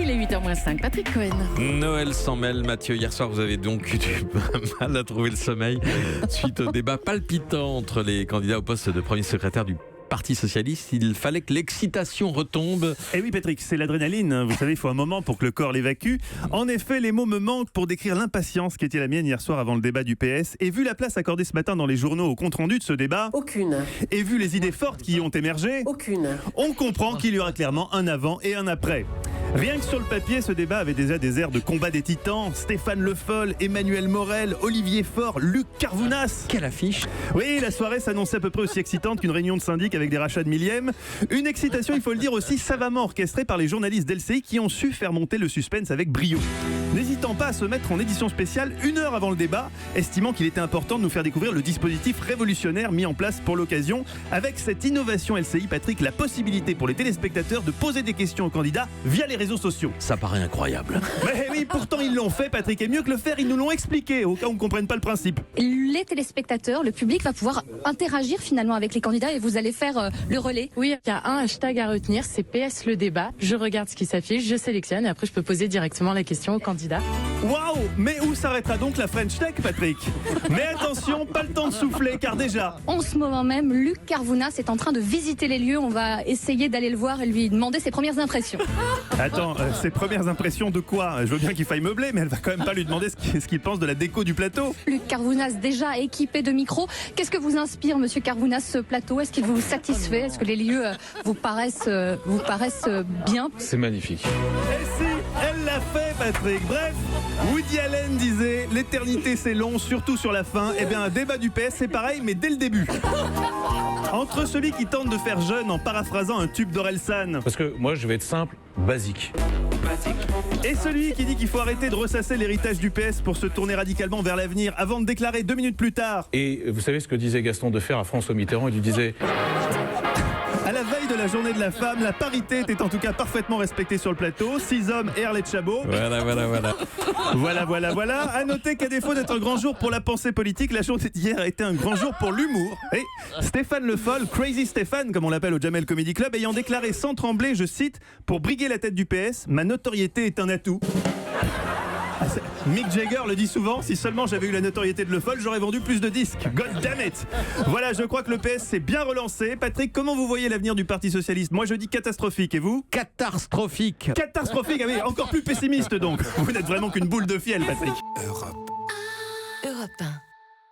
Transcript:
Il est 8h-5, Patrick Cohen. Noël s'en mêle, Mathieu. Hier soir, vous avez donc eu du mal à trouver le sommeil suite au débat palpitant entre les candidats au poste de premier secrétaire du Parti Socialiste. Il fallait que l'excitation retombe. Eh oui Patrick, c'est l'adrénaline, vous savez, il faut un moment pour que le corps l'évacue. En effet, les mots me manquent pour décrire l'impatience qui était la mienne hier soir avant le débat du PS. Et vu la place accordée ce matin dans les journaux au compte-rendu de ce débat, Aucune. et vu les idées fortes qui y ont émergé, Aucune. on comprend qu'il y aura clairement un avant et un après. Rien que sur le papier, ce débat avait déjà des airs de combat des titans. Stéphane Le Foll, Emmanuel Morel, Olivier Faure, Luc Carvounas. Quelle affiche! Oui, la soirée s'annonçait à peu près aussi excitante qu'une réunion de syndic avec des rachats de millièmes. Une excitation, il faut le dire, aussi savamment orchestrée par les journalistes d'LCI qui ont su faire monter le suspense avec brio. N'hésitant pas à se mettre en édition spéciale 1 heure avant le débat, estimant qu'il était important de nous faire découvrir le dispositif révolutionnaire mis en place pour l'occasion. Avec cette innovation LCI, Patrick, la possibilité pour les téléspectateurs de poser des questions aux candidats via les réseaux sociaux. Ça paraît incroyable. Mais oui, pourtant ils l'ont fait, Patrick, et mieux que le faire, ils nous l'ont expliqué, au cas où on ne comprenne pas le principe. Les téléspectateurs, le public va pouvoir interagir finalement avec les candidats et vous allez faire le relais. Oui, il y a un hashtag à retenir, c'est PS le débat. Je regarde ce qui s'affiche, je sélectionne et après je peux poser directement la question au candidat. Waouh! Mais où s'arrêtera donc la French Tech, Patrick? Mais attention, pas le temps de souffler, car déjà... En ce moment même, Luc Carvounas est en train de visiter les lieux. On va essayer d'aller le voir et lui demander ses premières impressions. Attends, ses premières impressions de quoi? Je veux bien qu'il faille meubler, mais elle va quand même pas lui demander ce qu'il pense de la déco du plateau. Luc Carvounas déjà équipé de micros. Qu'est-ce que vous inspire, monsieur Carvounas, ce plateau? Est-ce qu'il vous satisfait? Est-ce que les lieux vous paraissent bien? C'est magnifique. Et si, elle l'a fait, Patrick. Bref, Woody Allen disait « L'éternité c'est long, surtout sur la fin ». Eh bien, un débat du PS, c'est pareil, mais dès le début. Entre celui qui tente de faire jeune en paraphrasant un tube d'Orelsan Parce que moi, je vais être simple, basique. et celui qui dit qu'il faut arrêter de ressasser l'héritage du PS pour se tourner radicalement vers l'avenir avant de déclarer 2 minutes plus tard, Et vous savez ce que disait Gaston Defferre à François Mitterrand? Il lui disait à la veille de la journée de la femme, la parité était en tout cas parfaitement respectée sur le plateau. 6 hommes et Arlette Chabot. Voilà. À noter qu'à défaut d'être un grand jour pour la pensée politique, la journée d'hier a été un grand jour pour l'humour. Et Stéphane Le Foll, Crazy Stéphane, comme on l'appelle au Jamel Comedy Club, ayant déclaré sans trembler, je cite, « Pour briguer la tête du PS, ma notoriété est un atout ». Mick Jagger le dit souvent, si seulement j'avais eu la notoriété de Le Foll, j'aurais vendu plus de disques. God damn it! Voilà, je crois que le PS s'est bien relancé. Patrick, comment vous voyez l'avenir du Parti Socialiste? Moi je dis catastrophique, et vous? Catastrophique! Catastrophique, ah oui, encore plus pessimiste donc. Vous n'êtes vraiment qu'une boule de fiel, Patrick. Europe 1.